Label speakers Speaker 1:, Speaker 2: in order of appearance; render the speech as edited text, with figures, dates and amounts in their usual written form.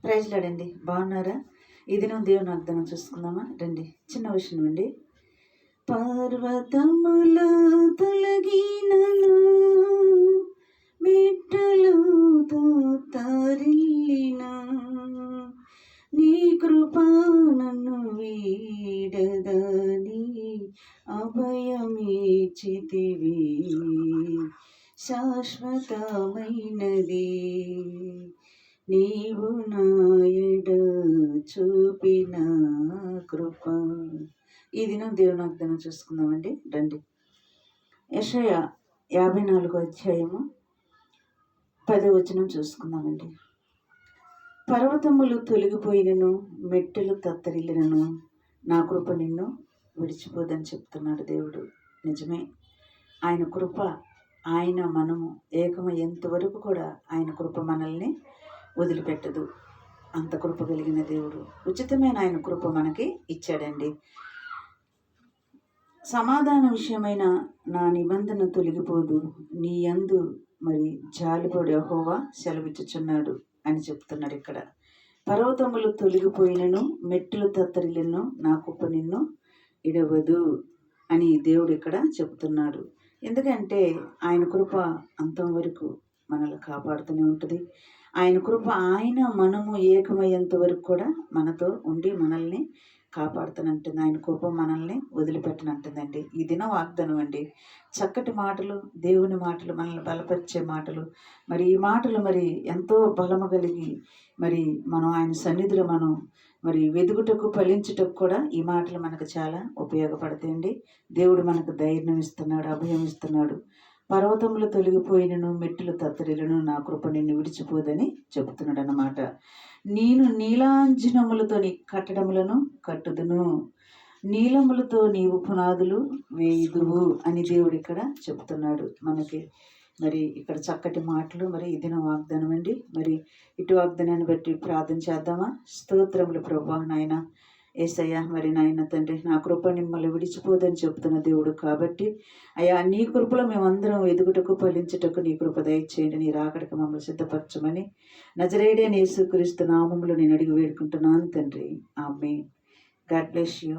Speaker 1: Praise లాడండి. బాగున్నారా? ఈ దినం దేవుని వాగ్దానం చూసుకుందామా? రండి. చిన్న విషయం అండి. పర్వతములు తొలగినను, మెట్టలుతో తరిల్లిన, నీ కృప నన్ను వీడదని అభయమిచ్చితివి. శాశ్వతమైనది నీవు నాయడ చూపిన కృప. ఈ దినం దేవుని వాగ్దానం చూసుకుందామండి. రండి. యెషయా 54 అధ్యాయము 10వ వచనం చూసుకుందామండి. పర్వతములు తొలగిపోయినను, మెట్టెలు తత్తరిల్లినను, నా కృప నిన్ను విడిచిపోదని చెప్తున్నాడు దేవుడు. నిజమే. ఆయన కృప, ఆయన మనము ఏకమయ్యేంత వరకు కూడా ఆయన కృప మనల్ని వదిలిపెట్టదు. అంత కృప కలిగిన దేవుడు. ఉచితమైన ఆయన కృప మనకి ఇచ్చాడండి. సమాధాన విషయమైన నా నిబంధన తొలగిపోదు, నీ యందు మరి జాలిపడు యెహోవా సెలవిచ్చుచున్నాడు అని చెప్తున్నాడు ఇక్కడ. పర్వతములు తొలగిపోయినను, మెట్టులు తత్తరిల్లినను, నా కృప నిన్ను ఇడవదు అని దేవుడు ఇక్కడ చెప్తున్నాడు. ఎందుకంటే ఆయన కృప అంతం వరకు మనల్ని కాపాడుతూనే ఉంటుంది. ఆయన కృప, ఆయన మనము ఏకమయ్యేంత వరకు కూడా మనతో ఉండి మనల్ని కాపాడుతానంటుంది. ఆయన కృప మనల్ని వదిలిపెట్టనంటుందండి. ఈ దినం వాగ్దానం అండి. చక్కటి మాటలు, దేవుని మాటలు, మనల్ని బలపరిచే మాటలు. మరి ఈ మాటలు మరి ఎంతో బలము కలిగి మరి మనం ఆయన సన్నిధిలో మనం మరి వెదుగుటకు, ఫలించుటకు కూడా ఈ మాటలు మనకు చాలా ఉపయోగపడతాయండి. దేవుడు మనకు ధైర్యం ఇస్తున్నాడు, అభయం ఇస్తున్నాడు. పర్వతములు తొలగిపోయినను, మెట్టులు తత్తరిల్లును, నా కృప నిన్ను విడిచిపోదని చెబుతున్నాడు అన్నమాట. నేను నీలాంజనములతో నీ కట్టడములను కట్టుదును, నీలములతో నీవు పునాదులు వేయుదువు అని దేవుడు ఇక్కడ చెబుతున్నాడు మనకి. మరి ఇక్కడ చక్కటి మాటలు. మరి ఇది నా వాగ్దానం అండి. మరి ఇటు వాగ్దానాన్ని బట్టి ప్రార్థన చేద్దామా? స్తోత్రములు ప్రభువా, నాయన యేసయ్య, మరి నాయన తండ్రి, నా కృప మిమ్మల్ని విడిచిపోదని చెప్తున్న దేవుడు కాబట్టి అయ్యా, నీ కృపలో మేమందరం ఎదుగుటకు, ఫలించుటకు నీ కృప దయచేయండి. నీ రాకడకు మమ్మల్ని సిద్ధపరచమని నజరేయుడైన యేసుక్రీస్తు నామములో నేను అడిగి వేడుకుంటున్నాను తండ్రి. ఆమేన్. God bless you.